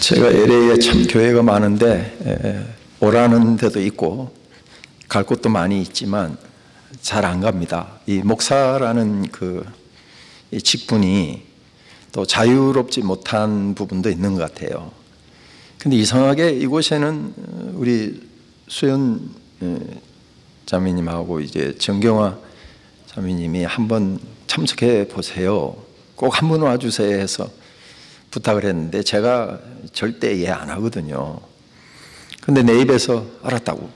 제가 LA에 참 교회가 많은데 오라는 데도 있고 갈 곳도 많이 있지만 잘 안 갑니다. 이 목사라는 이 직분이 또 자유롭지 못한 부분도 있는 것 같아요. 근데 이상하게 이곳에는 우리 수연 자매님하고 이제 정경화 자매님이 한번 참석해 보세요. 꼭 한번 와주세요 해서 부탁을 했는데 제가 절대 이해 안 하거든요. 근데 내 입에서 알았다고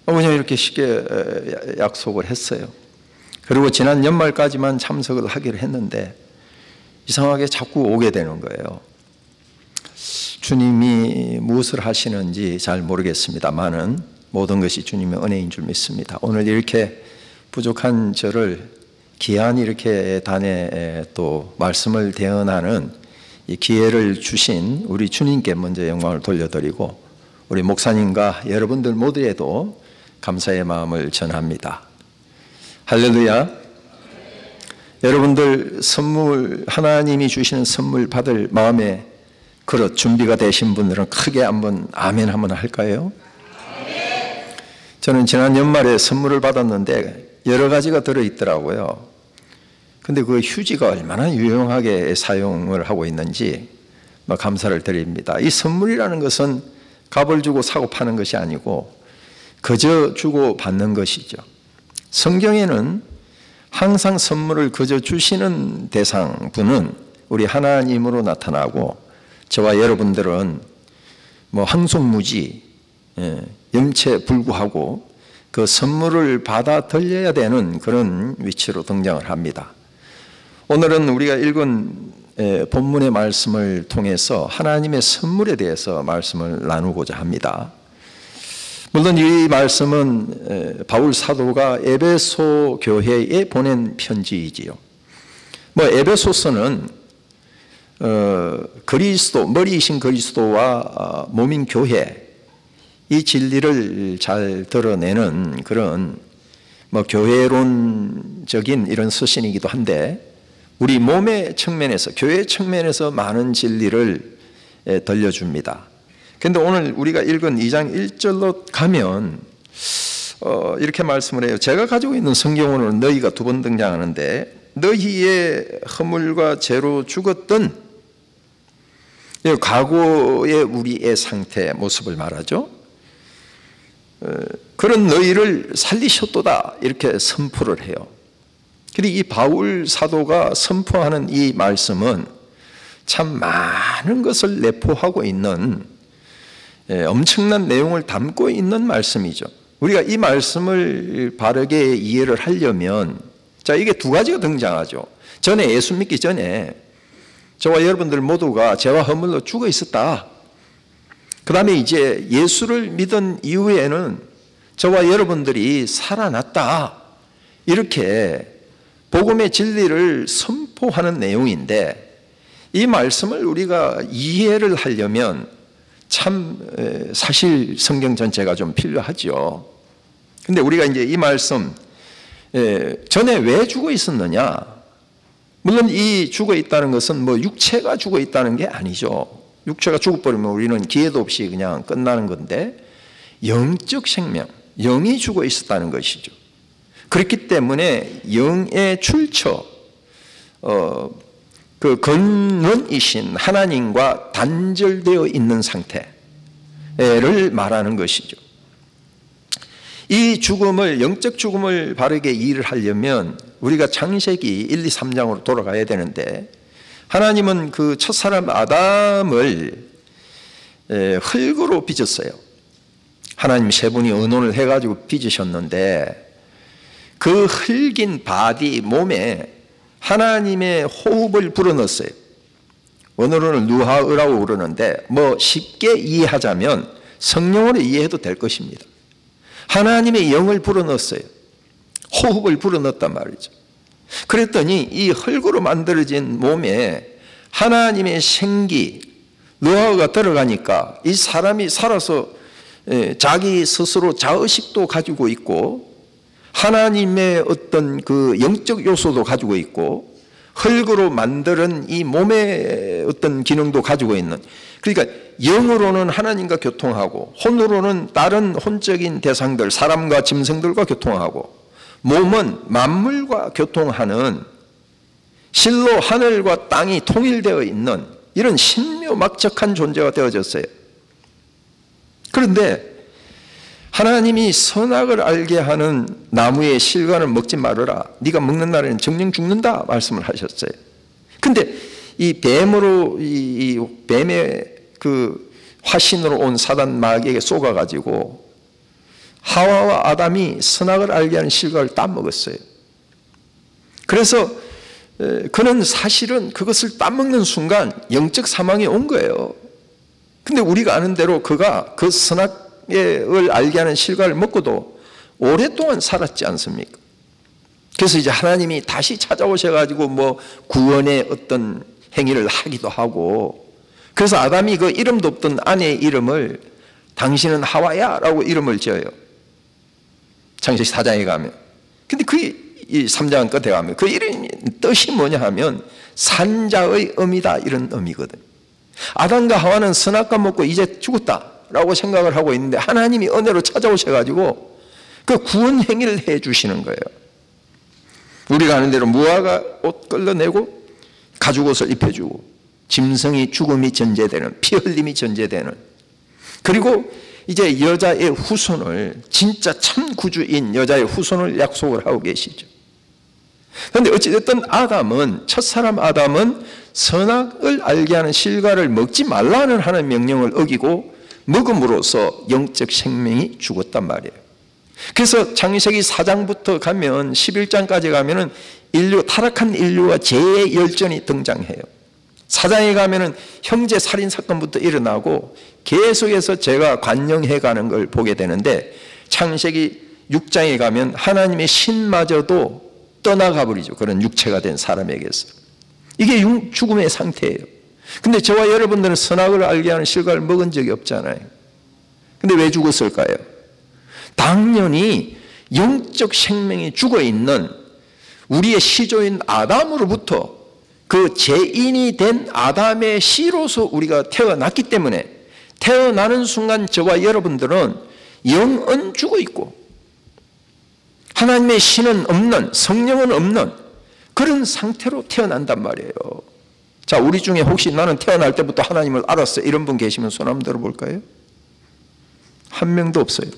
그냥 이렇게 쉽게 약속을 했어요. 그리고 지난 연말까지만 참석을 하기로 했는데 이상하게 자꾸 오게 되는 거예요. 주님이 무엇을 하시는지 잘 모르겠습니다만은 모든 것이 주님의 은혜인 줄 믿습니다. 오늘 이렇게 부족한 저를 귀한 이렇게 단에 또 말씀을 대언하는 이 기회를 주신 우리 주님께 먼저 영광을 돌려드리고 우리 목사님과 여러분들 모두에도 감사의 마음을 전합니다. 할렐루야. 여러분들 선물, 하나님이 주시는 선물 받을 마음의 그릇 준비가 되신 분들은 크게 한번 아멘 한번 할까요? 저는 지난 연말에 선물을 받았는데 여러 가지가 들어있더라고요. 근데 그 휴지가 얼마나 유용하게 사용을 하고 있는지 감사를 드립니다. 이 선물이라는 것은 값을 주고 사고 파는 것이 아니고 그저 주고 받는 것이죠. 성경에는 항상 선물을 그저 주시는 대상분은 우리 하나님으로 나타나고 저와 여러분들은 황송무지 염체불구하고 그 선물을 받아들여야 되는 그런 위치로 등장을 합니다. 오늘은 우리가 읽은 본문의 말씀을 통해서 하나님의 선물에 대해서 말씀을 나누고자 합니다. 물론 이 말씀은 바울 사도가 에베소 교회에 보낸 편지이지요. 에베소서는 그리스도, 머리이신 그리스도와 몸인 교회, 이 진리를 잘 드러내는 그런 교회론적인 이런 서신이기도 한데 우리 몸의 측면에서, 교회 측면에서 많은 진리를 들려줍니다. 그런데 오늘 우리가 읽은 2장 1절로 가면 이렇게 말씀을 해요. 제가 가지고 있는 성경으로는 너희가 두 번 등장하는데 너희의 허물과 죄로 죽었던 과거의 우리의 상태 모습을 말하죠. 그런 너희를 살리셨도다 이렇게 선포를 해요. 그리고 이 바울 사도가 선포하는 이 말씀은 참 많은 것을 내포하고 있는 엄청난 내용을 담고 있는 말씀이죠. 우리가 이 말씀을 바르게 이해를 하려면 자, 이게 두 가지가 등장하죠. 전에 예수 믿기 전에 저와 여러분들 모두가 죄와 허물로 죽어 있었다. 그 다음에 이제 예수를 믿은 이후에는 저와 여러분들이 살아났다. 이렇게 복음의 진리를 선포하는 내용인데 이 말씀을 우리가 이해를 하려면 참 사실 성경 전체가 좀 필요하죠. 근데 우리가 이제 이 말씀 전에 왜 죽어 있었느냐? 물론 이 죽어 있다는 것은 육체가 죽어 있다는 게 아니죠. 육체가 죽어버리면 우리는 기회도 없이 그냥 끝나는 건데 영적 생명, 영이 죽어 있었다는 것이죠. 그렇기 때문에 영의 출처, 그 근원이신 하나님과 단절되어 있는 상태를 말하는 것이죠. 이 죽음을, 영적 죽음을 바르게 이해를 하려면 우리가 창세기 1, 2, 3장으로 돌아가야 되는데 하나님은 그 첫사람 아담을 흙으로 빚었어요. 하나님 세 분이 의논을 해가지고 빚으셨는데 그 흙인 바디 몸에 하나님의 호흡을 불어넣었어요. 원어로는 루하으라고 그러는데 쉽게 이해하자면 성령으로 이해해도 될 것입니다. 하나님의 영을 불어넣었어요. 호흡을 불어넣었단 말이죠. 그랬더니 이 흙으로 만들어진 몸에 하나님의 생기, 루하가 들어가니까 이 사람이 살아서 자기 스스로 자의식도 가지고 있고 하나님의 어떤 그 영적 요소도 가지고 있고 흙으로 만드는 이 몸의 어떤 기능도 가지고 있는, 그러니까 영으로는 하나님과 교통하고 혼으로는 다른 혼적인 대상들, 사람과 짐승들과 교통하고, 몸은 만물과 교통하는 실로 하늘과 땅이 통일되어 있는 이런 신묘막적한 존재가 되어졌어요. 그런데 하나님이 선악을 알게 하는 나무의 실과를 먹지 말아라, 네가 먹는 날에는 정령 죽는다 말씀을 하셨어요. 근데 이 뱀으로, 이 뱀의 그 화신으로 온 사단 마귀에게 쏘가가지고 하와와 아담이 선악을 알게 하는 실과를 따먹었어요. 그래서 그는 사실은 그것을 따먹는 순간 영적 사망이 온 거예요. 근데 우리가 아는 대로 그가 그 선악을 알게 하는 실과를 먹고도 오랫동안 살았지 않습니까? 그래서 이제 하나님이 다시 찾아오셔가지고 뭐 구원의 어떤 행위를 하기도 하고, 그래서 아담이 그 이름도 없던 아내의 이름을 당신은 하와야 라고 이름을 지어요. 창세기 4장에 가면. 근데 그 이 3장 끝에 가면 그 이름 뜻이 뭐냐 하면 산자의 의미다, 이런 의미거든. 아담과 하와는 선악과 먹고 이제 죽었다라고 생각을 하고 있는데 하나님이 은혜로 찾아오셔가지고 그 구원 행위를 해 주시는 거예요. 우리가 아는 대로 무화과 옷 끌어내고 가죽옷을 입혀주고, 짐승이 죽음이 전제되는, 피 흘림이 전제되는, 그리고 이제 여자의 후손을, 진짜 참 구주인 여자의 후손을 약속을 하고 계시죠. 그런데 어찌됐든 아담은, 첫사람 아담은 선악을 알게 하는 실과를 먹지 말라는 하나님의 명령을 어기고 먹음으로써 영적 생명이 죽었단 말이에요. 그래서 창세기 4장부터 가면 11장까지 가면은 타락한 인류와 죄의 열전이 등장해요. 4장에 가면은 형제 살인 사건부터 일어나고 계속해서 죄가 관영해 가는 걸 보게 되는데, 창세기 6장에 가면 하나님의 신마저도 떠나가 버리죠. 그런 육체가 된 사람에게서. 이게 죽음의 상태예요. 근데 저와 여러분들은 선악을 알게 하는 실과를 먹은 적이 없잖아요. 근데 왜 죽었을까요? 당연히 영적 생명이 죽어있는 우리의 시조인 아담으로부터, 그 죄인이 된 아담의 씨로서 우리가 태어났기 때문에, 태어나는 순간 저와 여러분들은 영은 죽어있고 하나님의 신은 없는, 성령은 없는 그런 상태로 태어난단 말이에요. 자, 우리 중에 혹시 나는 태어날 때부터 하나님을 알았어 이런 분 계시면 손 한번 들어볼까요? 한 명도 없어요.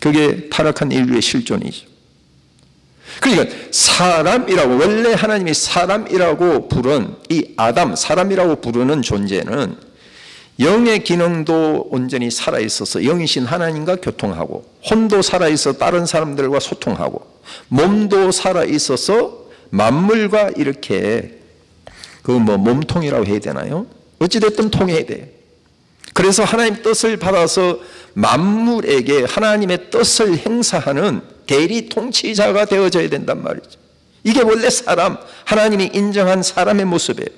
그게 타락한 인류의 실존이죠. 그러니까 사람이라고, 원래 하나님이 사람이라고 부른 이 아담, 사람이라고 부르는 존재는 영의 기능도 온전히 살아있어서 영이신 하나님과 교통하고, 혼도 살아있어 다른 사람들과 소통하고, 몸도 살아있어서 만물과 이렇게 그 뭐 몸통이라고 해야 되나요? 어찌됐든 통해야 돼. 그래서 하나님 뜻을 받아서 만물에게 하나님의 뜻을 행사하는 대리 통치자가 되어져야 된단 말이죠. 이게 원래 사람, 하나님이 인정한 사람의 모습이에요.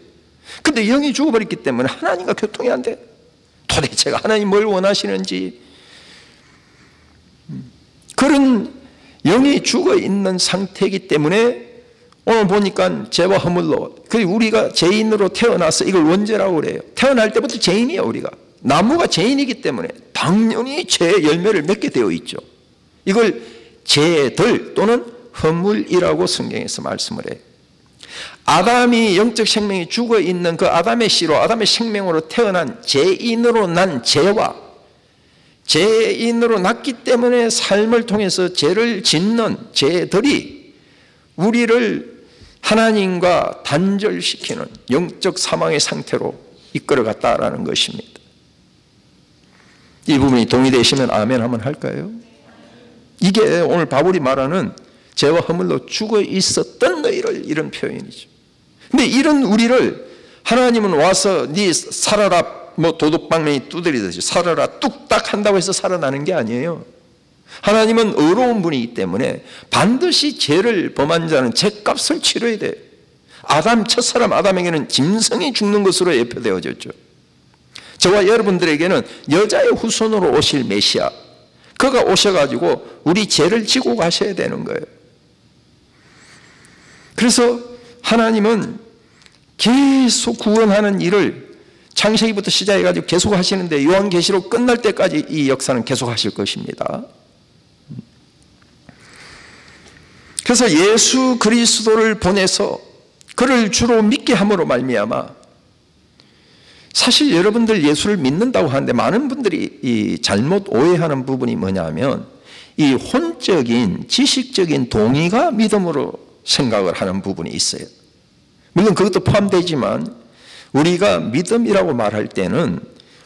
근데 영이 죽어버렸기 때문에 하나님과 교통이 안 돼. 도대체가 하나님 뭘 원하시는지, 그런 영이 죽어있는 상태이기 때문에 오늘 보니까 죄와 허물로, 우리가 죄인으로 태어나서 이걸 원죄라고 그래요. 태어날 때부터 죄인이에요. 우리가 나무가 죄인이기 때문에 당연히 죄의 열매를 맺게 되어 있죠. 이걸 죄들 또는 허물이라고 성경에서 말씀을 해요. 아담이 영적 생명이 죽어있는 그 아담의 씨로, 아담의 생명으로 태어난 죄인으로 난 죄와, 죄인으로 났기 때문에 삶을 통해서 죄를 짓는 죄들이 우리를 하나님과 단절시키는 영적 사망의 상태로 이끌어갔다라는 것입니다. 이 부분이 동의되시면 아멘 한번 할까요? 이게 오늘 바울이 말하는 죄와 허물로 죽어 있었던 너희를, 이런 표현이죠. 근데 이런 우리를 하나님은 와서 네 살아라, 뭐 도둑방망이 두드리듯이 살아라 뚝딱 한다고 해서 살아나는 게 아니에요. 하나님은 의로운 분이기 때문에 반드시 죄를 범한 자는 죄값을 치러야 돼요. 아담, 첫사람 아담에게는 짐승이 죽는 것으로 예표되어졌죠. 저와 여러분들에게는 여자의 후손으로 오실 메시아, 그가 오셔가지고 우리 죄를 지고 가셔야 되는 거예요. 그래서 하나님은 계속 구원하는 일을 창세기부터 시작해가지고 계속 하시는데 요한계시록 끝날 때까지 이 역사는 계속 하실 것입니다. 그래서 예수 그리스도를 보내서 그를 주로 믿게 함으로 말미암아, 사실 여러분들 예수를 믿는다고 하는데 많은 분들이 이 잘못 오해하는 부분이 뭐냐면 이 혼적인 지식적인 동의가 믿음으로 생각을 하는 부분이 있어요. 물론 그것도 포함되지만 우리가 믿음이라고 말할 때는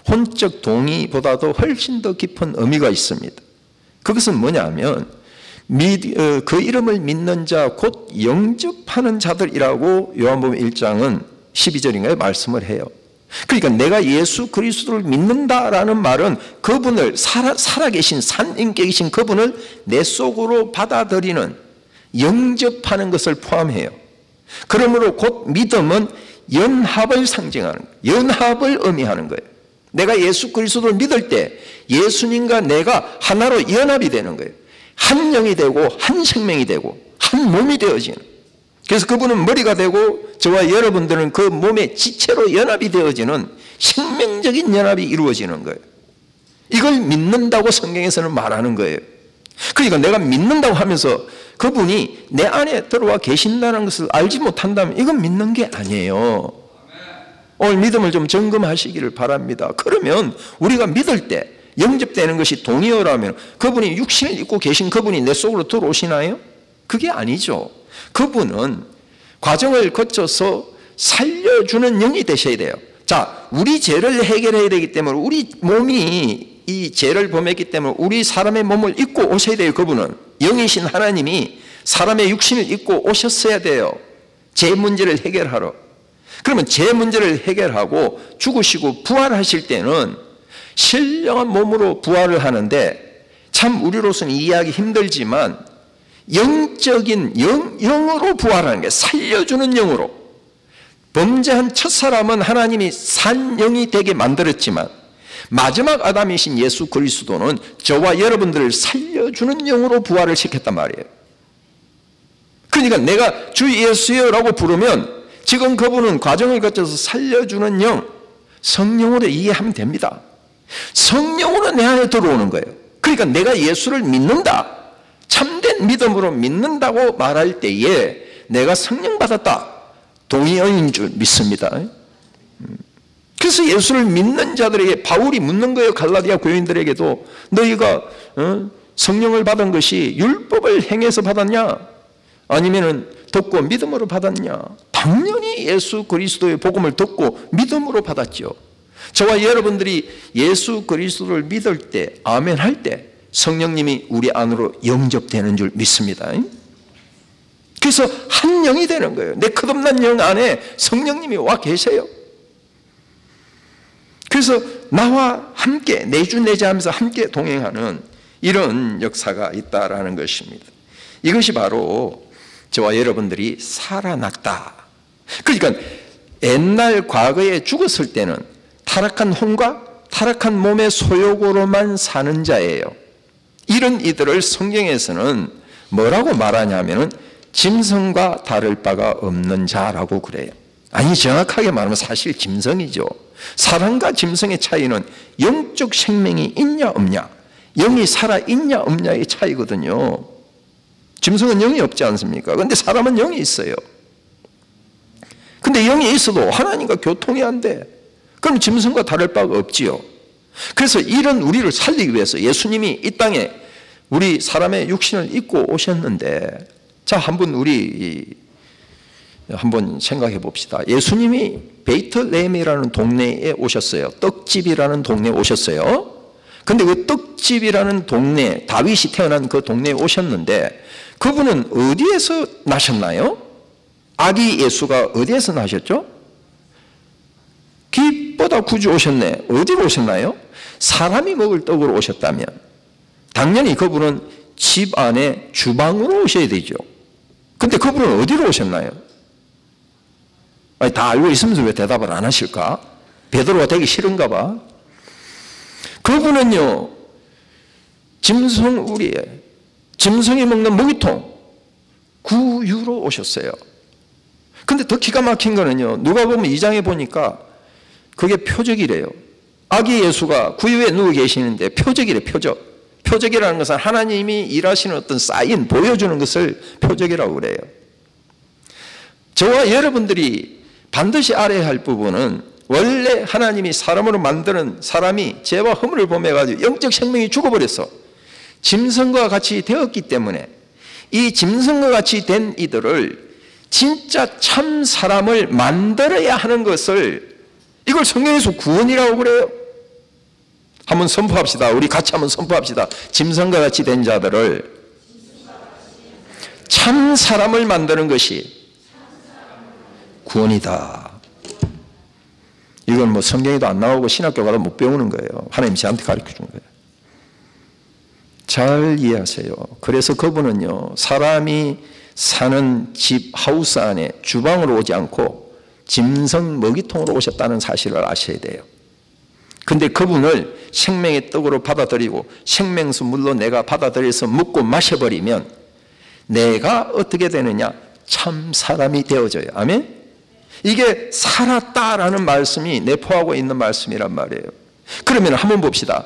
혼적 동의보다도 훨씬 더 깊은 의미가 있습니다. 그것은 뭐냐면 그 이름을 믿는 자 곧 영접하는 자들이라고 요한복음 1장은 12절인가요? 말씀을 해요. 그러니까 내가 예수 그리스도를 믿는다라는 말은 그분을 살아계신 산인격이신 그분을 내 속으로 받아들이는, 영접하는 것을 포함해요. 그러므로 곧 믿음은 연합을 상징하는 거예요. 연합을 의미하는 거예요. 내가 예수 그리스도를 믿을 때 예수님과 내가 하나로 연합이 되는 거예요. 한 영이 되고 한 생명이 되고 한 몸이 되어지는. 그래서 그분은 머리가 되고 저와 여러분들은 그 몸의 지체로 연합이 되어지는 생명적인 연합이 이루어지는 거예요. 이걸 믿는다고 성경에서는 말하는 거예요. 그러니까 내가 믿는다고 하면서 그분이 내 안에 들어와 계신다는 것을 알지 못한다면 이건 믿는 게 아니에요. 오늘 믿음을 좀 점검하시기를 바랍니다. 그러면 우리가 믿을 때 영접되는 것이 동의어라면 그분이 육신을 입고 계신 그분이 내 속으로 들어오시나요? 그게 아니죠. 그분은 과정을 거쳐서 살려주는 영이 되셔야 돼요. 자, 우리 죄를 해결해야 되기 때문에 우리 몸이 이 죄를 범했기 때문에 우리 사람의 몸을 입고 오셔야 돼요. 그분은 영이신 하나님이 사람의 육신을 입고 오셨어야 돼요. 죄 문제를 해결하러. 그러면 죄 문제를 해결하고 죽으시고 부활하실 때는 신령한 몸으로 부활을 하는데 참 우리로서는 이해하기 힘들지만 영적인 영으로 부활하는 게 살려주는 영으로. 범죄한 첫사람은 하나님이 산 영이 되게 만들었지만 마지막 아담이신 예수 그리스도는 저와 여러분들을 살려주는 영으로 부활을 시켰단 말이에요. 그러니까 내가 주 예수여라고 부르면 지금 그분은 과정을 거쳐서 살려주는 영, 성령으로 이해하면 됩니다. 성령으로 내 안에 들어오는 거예요. 그러니까 내가 예수를 믿는다, 참된 믿음으로 믿는다고 말할 때에 내가 성령 받았다, 동의어인 줄 믿습니다. 그래서 예수를 믿는 자들에게 바울이 묻는 거예요. 갈라디아 교인들에게도 너희가 성령을 받은 것이 율법을 행해서 받았냐 아니면은 듣고 믿음으로 받았냐? 당연히 예수 그리스도의 복음을 듣고 믿음으로 받았죠. 저와 여러분들이 예수 그리스도를 믿을 때, 아멘 할 때 성령님이 우리 안으로 영접되는 줄 믿습니다. 그래서 한 영이 되는 거예요. 내 끝없는 영 안에 성령님이 와 계세요. 그래서 나와 함께 내주내자하면서 함께 동행하는 이런 역사가 있다라는 것입니다. 이것이 바로 저와 여러분들이 살아났다. 그러니까 옛날 과거에 죽었을 때는 타락한 혼과 타락한 몸의 소욕으로만 사는 자예요. 이런 이들을 성경에서는 뭐라고 말하냐면은 짐승과 다를 바가 없는 자라고 그래요. 아니, 정확하게 말하면 사실 짐승이죠. 사람과 짐승의 차이는 영적 생명이 있냐 없냐, 영이 살아있냐 없냐의 차이거든요. 짐승은 영이 없지 않습니까? 그런데 사람은 영이 있어요. 근데 영이 있어도 하나님과 교통이 안 돼. 그럼 짐승과 다를 바가 없지요. 그래서 이런 우리를 살리기 위해서 예수님이 이 땅에 우리 사람의 육신을 입고 오셨는데, 자, 한번 생각해 봅시다. 예수님이 베이틀레헴이라는 동네에 오셨어요. 떡집이라는 동네에 오셨어요. 근데 그 떡집이라는 동네, 다윗이 태어난 그 동네에 오셨는데 그분은 어디에서 나셨나요? 아기 예수가 어디에서 나셨죠? 빛보다 구주 오셨네. 어디로 오셨나요? 사람이 먹을 떡으로 오셨다면 당연히 그분은 집 안에 주방으로 오셔야 되죠. 근데 그분은 어디로 오셨나요? 아니, 다 알고 있으면서 왜 대답을 안 하실까? 베드로가 되기 싫은가 봐. 그분은요, 짐승 우리에 짐승이 먹는 먹이통 구유로 오셨어요. 근데 더 기가 막힌 거는요, 누가복음 2장에 보니까 그게 표적이래요. 아기 예수가 구유에 누워 계시는데 표적이래, 표적. 표적이라는 것은 하나님이 일하시는 어떤 사인, 보여주는 것을 표적이라고 그래요. 저와 여러분들이 반드시 알아야 할 부분은 원래 하나님이 사람으로 만드는 사람이 죄와 허물을 범해가지고 영적 생명이 죽어버렸어. 짐승과 같이 되었기 때문에 이 짐승과 같이 된 이들을 진짜 참 사람을 만들어야 하는 것을, 이걸 성경에서 구원이라고 그래요. 한번 선포합시다. 우리 같이 한번 선포합시다. 짐승과 같이 된 자들을 참 사람을 만드는 것이 구원이다. 이건 뭐 성경에도 안 나오고 신학교 가도 못 배우는 거예요. 하나님이 저한테 가르쳐 준 거예요. 잘 이해하세요. 그래서 그분은요, 사람이 사는 집 하우스 안에 주방으로 오지 않고 짐승 먹이통으로 오셨다는 사실을 아셔야 돼요. 근데 그분을 생명의 떡으로 받아들이고 생명수 물로 내가 받아들여서 먹고 마셔버리면 내가 어떻게 되느냐? 참 사람이 되어져요. 아멘? 이게 살았다라는 말씀이 내포하고 있는 말씀이란 말이에요. 그러면 한번 봅시다.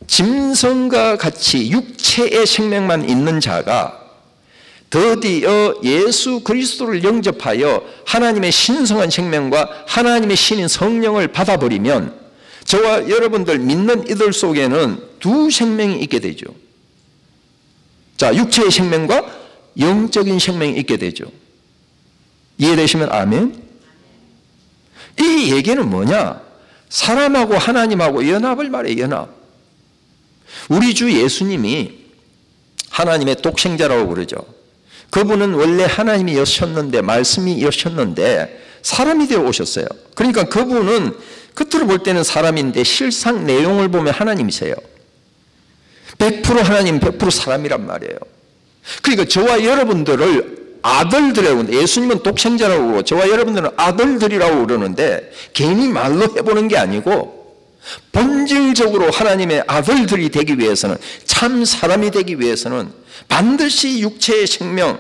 짐승과 같이 육체의 생명만 있는 자가 드디어 예수 그리스도를 영접하여 하나님의 신성한 생명과 하나님의 신인 성령을 받아버리면 저와 여러분들 믿는 이들 속에는 두 생명이 있게 되죠. 자, 육체의 생명과 영적인 생명이 있게 되죠. 이해되시면 아멘? 이 얘기는 뭐냐? 사람하고 하나님하고 연합을 말해, 연합. 우리 주 예수님이 하나님의 독생자라고 그러죠. 그분은 원래 하나님이셨는데, 말씀이셨는데 사람이 되어 오셨어요. 그러니까 그분은 겉으로 볼 때는 사람인데 실상 내용을 보면 하나님이세요. 100% 하나님, 100% 사람이란 말이에요. 그러니까 저와 여러분들을 아들들이라고, 예수님은 독생자라고 그러고 저와 여러분들은 아들들이라고 그러는데 괜히 말로 해보는 게 아니고 본질적으로 하나님의 아들들이 되기 위해서는, 참 사람이 되기 위해서는 반드시 육체의 생명,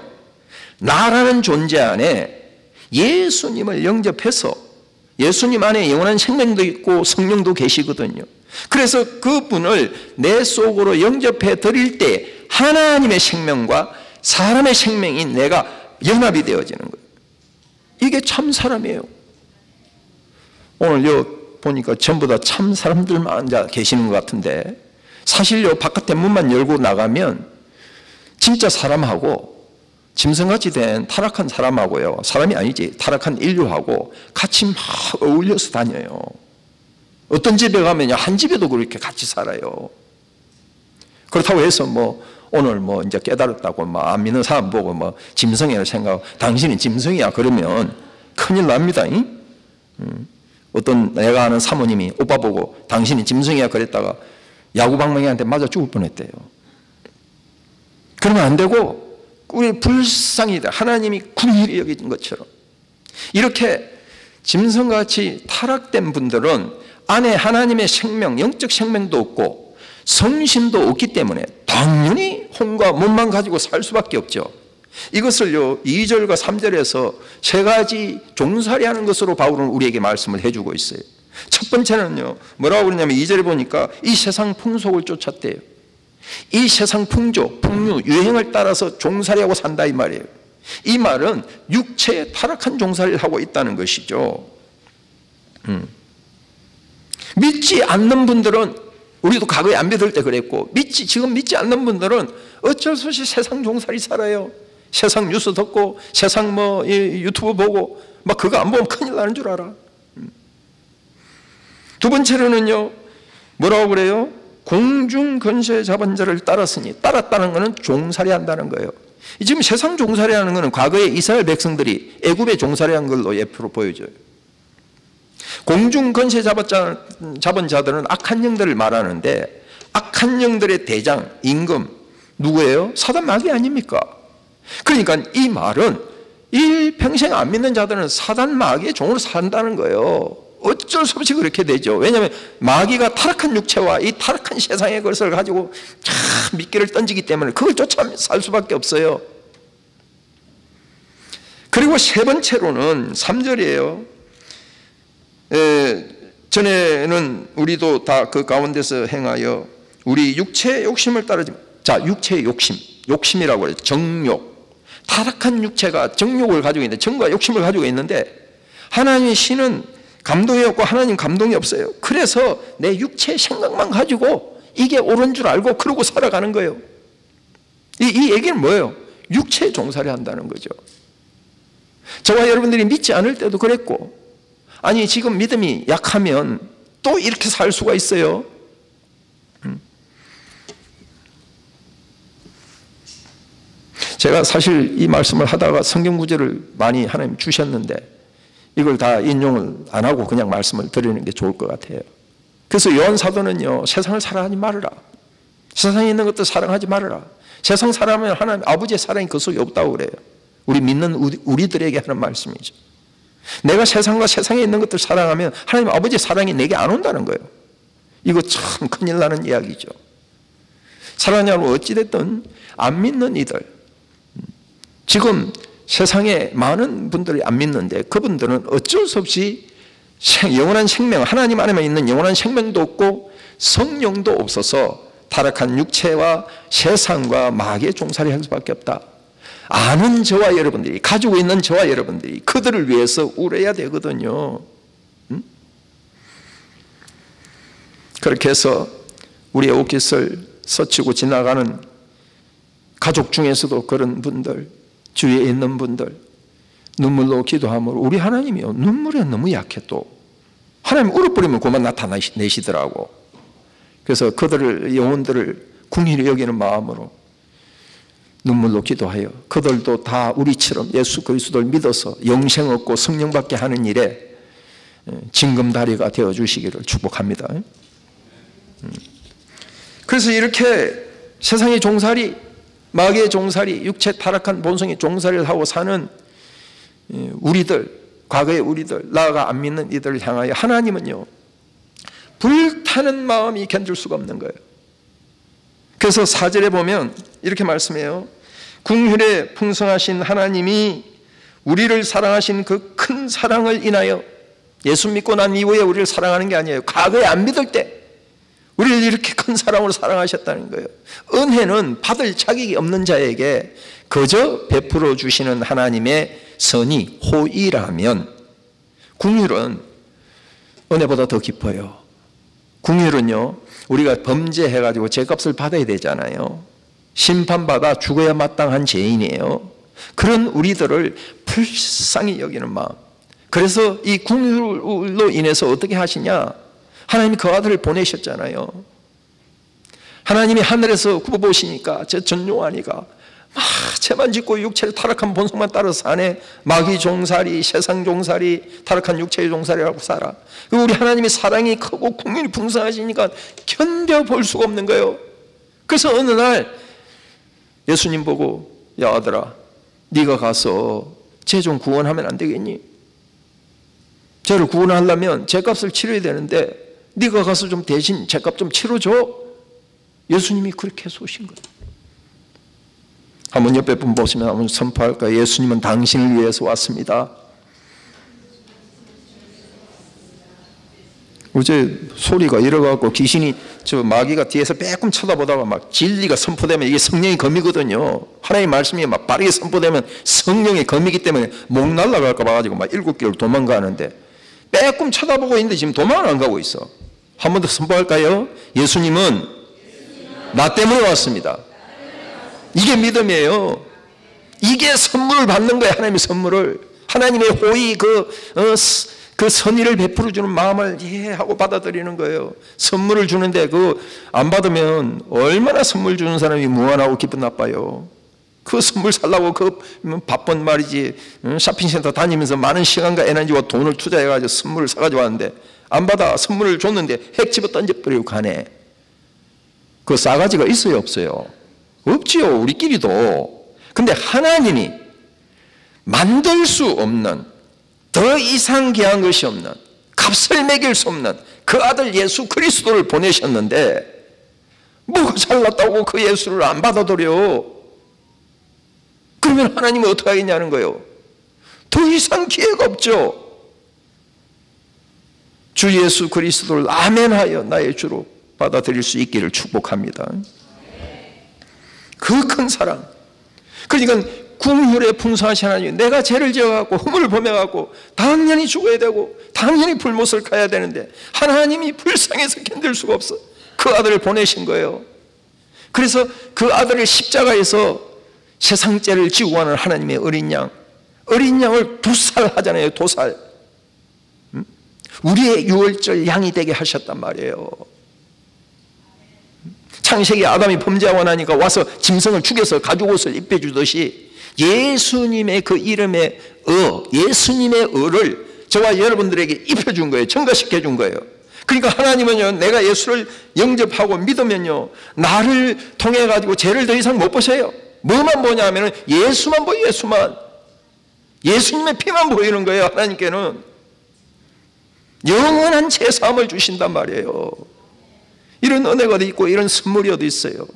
나라는 존재 안에 예수님을 영접해서, 예수님 안에 영원한 생명도 있고 성령도 계시거든요. 그래서 그분을 내 속으로 영접해 드릴 때 하나님의 생명과 사람의 생명인 내가 연합이 되어지는 거예요. 이게 참 사람이에요. 오늘 요 보니까 전부 다 참 사람들만 앉아 계시는 것 같은데, 사실요 바깥에 문만 열고 나가면 진짜 사람하고 짐승같이 된 타락한 사람하고요, 사람이 아니지 타락한 인류하고 같이 막 어울려서 다녀요. 어떤 집에 가면 한 집에도 그렇게 같이 살아요. 그렇다고 해서 뭐 오늘 뭐 이제 깨달았다고 뭐 안 믿는 사람 보고 뭐 짐승이라 생각하고 당신이 짐승이야 그러면 큰일 납니다. 어떤 내가 아는 사모님이 오빠 보고 당신이 짐승이야 그랬다가 야구방망이한테 맞아 죽을 뻔했대요. 그러면 안 되고 우리 불쌍히 하나님이 긍휼히 여긴 것처럼 이렇게 짐승같이 타락된 분들은 안에 하나님의 생명, 영적 생명도 없고 성신도 없기 때문에 당연히 혼과 몸만 가지고 살 수밖에 없죠. 이것을요 2절과 3절에서 세 가지 종살이하는 것으로 바울은 우리에게 말씀을 해주고 있어요. 첫 번째는요 뭐라고 그러냐면 2절에 보니까 이 세상 풍속을 쫓았대요. 이 세상 풍조, 풍류, 유행을 따라서 종살이하고 산다 이 말이에요. 이 말은 육체에 타락한 종살이를 하고 있다는 것이죠. 믿지 않는 분들은, 우리도 과거에 안 믿을 때 그랬고 지금 믿지 않는 분들은 어쩔 수 없이 세상 종살이 살아요. 세상 뉴스 듣고 세상 뭐 유튜브 보고 막 그거 안 보면 큰일 나는 줄 알아. 두 번째로는요 뭐라고 그래요? 공중 권세 잡은 자를 따랐으니, 따랐다는 것은 종살이 한다는 거예요. 지금 세상 종살이 하는 것은 과거에 이스라엘 백성들이 애굽에 종살이 한 걸로 예표로 보여줘요. 공중 권세 잡은 자들은 악한 영들을 말하는데 악한 영들의 대장, 임금 누구예요? 사단 마귀 아닙니까? 그러니까 이 말은 일평생 안 믿는 자들은 사단 마귀의 종으로 산다는 거예요. 어쩔 수 없이 그렇게 되죠. 왜냐하면 마귀가 타락한 육체와 이 타락한 세상의 것을 가지고 참 미끼를 던지기 때문에 그걸 쫓아 살 수밖에 없어요. 그리고 세 번째로는 3절이에요. 전에는 우리도 다 그 가운데서 행하여 우리 육체의 욕심을 따르지. 자, 육체의 욕심이라고 해요. 정욕. 타락한 육체가 정욕을 가지고 있는데, 정과 욕심을 가지고 있는데, 하나님의 신은 감동이 없고 하나님 감동이 없어요. 그래서 내 육체의 생각만 가지고 이게 옳은 줄 알고 그러고 살아가는 거예요. 이 얘기는 뭐예요? 육체에 종살이 한다는 거죠. 저와 여러분들이 믿지 않을 때도 그랬고, 아니 지금 믿음이 약하면 또 이렇게 살 수가 있어요. 제가 사실 이 말씀을 하다가 성경 구절을 많이 하나님 주셨는데 이걸 다 인용을 안 하고 그냥 말씀을 드리는 게 좋을 것 같아요. 그래서 요한 사도는요, 세상을 사랑하지 말아라. 세상에 있는 것도 사랑하지 말아라. 세상 사랑하면 하나님 아버지의 사랑이 그 속에 없다고 그래요. 우리 믿는 우리들에게 하는 말씀이죠. 내가 세상과 세상에 있는 것들 사랑하면 하나님 아버지의 사랑이 내게 안 온다는 거예요. 이거 참 큰일 나는 이야기죠. 사랑하냐고 어찌됐든 안 믿는 이들, 지금 세상에 많은 분들이 안 믿는데 그분들은 어쩔 수 없이 영원한 생명, 하나님 안에만 있는 영원한 생명도 없고 성령도 없어서 타락한 육체와 세상과 마귀의 종살이 할 수밖에 없다. 아는 저와 여러분들이, 가지고 있는 저와 여러분들이 그들을 위해서 울어야 되거든요. 그렇게 해서 우리의 옷깃을 스치고 지나가는 가족 중에서도 그런 분들, 주위에 있는 분들 눈물로 기도하므로 우리 하나님이요, 눈물에 너무 약해. 또 하나님 울어버리면 그만 나타내시더라고. 그래서 그들을, 영혼들을 궁일히 여기는 마음으로 눈물로 기도하여 그들도 다 우리처럼 예수 그리스도를 믿어서 영생 얻고 성령 받게 하는 일에 징검다리가 되어 주시기를 축복합니다. 그래서 이렇게 세상의 종살이, 마귀의 종살이, 육체 타락한 본성의 종살이를 하고 사는 우리들, 과거의 우리들, 나아가 안 믿는 이들을 향하여 하나님은요, 불타는 마음이 견딜 수가 없는 거예요. 그래서 4절에 보면 이렇게 말씀해요. 긍휼에 풍성하신 하나님이 우리를 사랑하신 그 큰 사랑을 인하여, 예수 믿고 난 이후에 우리를 사랑하는 게 아니에요. 과거에 안 믿을 때 우리를 이렇게 큰 사랑으로 사랑하셨다는 거예요. 은혜는 받을 자격이 없는 자에게 그저 베풀어 주시는 하나님의 선이 호의라면, 긍휼은 은혜보다 더 깊어요. 긍휼은요, 우리가 범죄해가지고 죄값을 받아야 되잖아요. 심판받아 죽어야 마땅한 죄인이에요. 그런 우리들을 불쌍히 여기는 마음. 그래서 이 긍휼로 인해서 어떻게 하시냐? 하나님이 그 아들을 보내셨잖아요. 하나님이 하늘에서 굽어보시니까 저 전용아니가 막 죄만 짓고 육체를 타락한 본성만 따라서 사네. 마귀 종살이, 세상 종살이, 타락한 육체의 종살이라고 살아. 우리 하나님의 사랑이 크고 긍휼이 풍성하시니까 견뎌볼 수가 없는 거예요. 그래서 어느 날 예수님 보고, 야 아들아, 네가 가서 쟤 좀 구원하면 안 되겠니? 쟤를 구원하려면 죄값을 치러야 되는데 네가 가서 좀 대신 죄값 좀 치러줘. 예수님이 그렇게 해서 오신 거예요. 한번 옆에 분 보시면 한번 선포할까요? 예수님은 당신을 위해서 왔습니다. 어제 소리가 이래갖고 귀신이, 저 마귀가 뒤에서 빼끔 쳐다보다가 막 진리가 선포되면 이게 성령의 검이거든요. 하나님의 말씀이 막 빠르게 선포되면 성령의 검이기 때문에 목 날아갈까 봐가지고 막 7개월 도망가는데 빼끔 쳐다보고 있는데 지금 도망을 안 가고 있어. 한 번 더 선포할까요? 예수님은 나 때문에 왔습니다. 이게 믿음이에요. 이게 선물을 받는 거예요. 하나님의 선물을. 하나님의 호의, 그 선의를 베풀어 주는 마음을 이해하고 받아들이는 거예요. 선물을 주는데 그 안 받으면 얼마나 선물 주는 사람이 무한하고 기분 나빠요. 그 선물 살라고 그 바쁜 말이지, 쇼핑센터 다니면서 많은 시간과 에너지와 돈을 투자해가지고 선물을 사가지고 왔는데 안 받아. 선물을 줬는데 핵 집어 던져버리고 가네. 그 싸가지가 있어요, 없어요? 없지요, 우리끼리도. 근데 하나님이 만들 수 없는, 더 이상 귀한 것이 없는, 값을 매길 수 없는 그 아들 예수 그리스도를 보내셨는데 뭐가 잘났다고 그 예수를 안 받아들여? 그러면 하나님은 어떻게 하겠냐는 거예요. 더 이상 기회가 없죠. 주 예수 그리스도를 아멘하여 나의 주로 받아들일 수 있기를 축복합니다. 그 큰 사랑. 그러니까 궁휼에 풍성하신 하나님, 내가 죄를 지어갖고 흠을 범해갖고 당연히 죽어야 되고 당연히 불못을 가야 되는데 하나님이 불쌍해서 견딜 수가 없어. 그 아들을 보내신 거예요. 그래서 그 아들을 십자가에서 세상 죄를 지고 가는 하나님의 어린 양을 도살하잖아요. 도살. 우리의 유월절 양이 되게 하셨단 말이에요. 창세기 아담이 범죄하고 나니까 와서 짐승을 죽여서 가죽옷을 입혀주듯이 예수님의 그 이름의 예수님의 의를 저와 여러분들에게 입혀준 거예요. 증거시켜준 거예요. 그러니까 하나님은요, 내가 예수를 영접하고 믿으면요, 나를 통해 가지고 죄를 더 이상 못 보세요. 뭐만 보냐 하면 예수만 보여. 예수님의 피만 보이는 거예요. 하나님께는 영원한 죄사함을 주신단 말이에요. 이런 은혜가 어디 있고 이런 선물이 어디 있어요.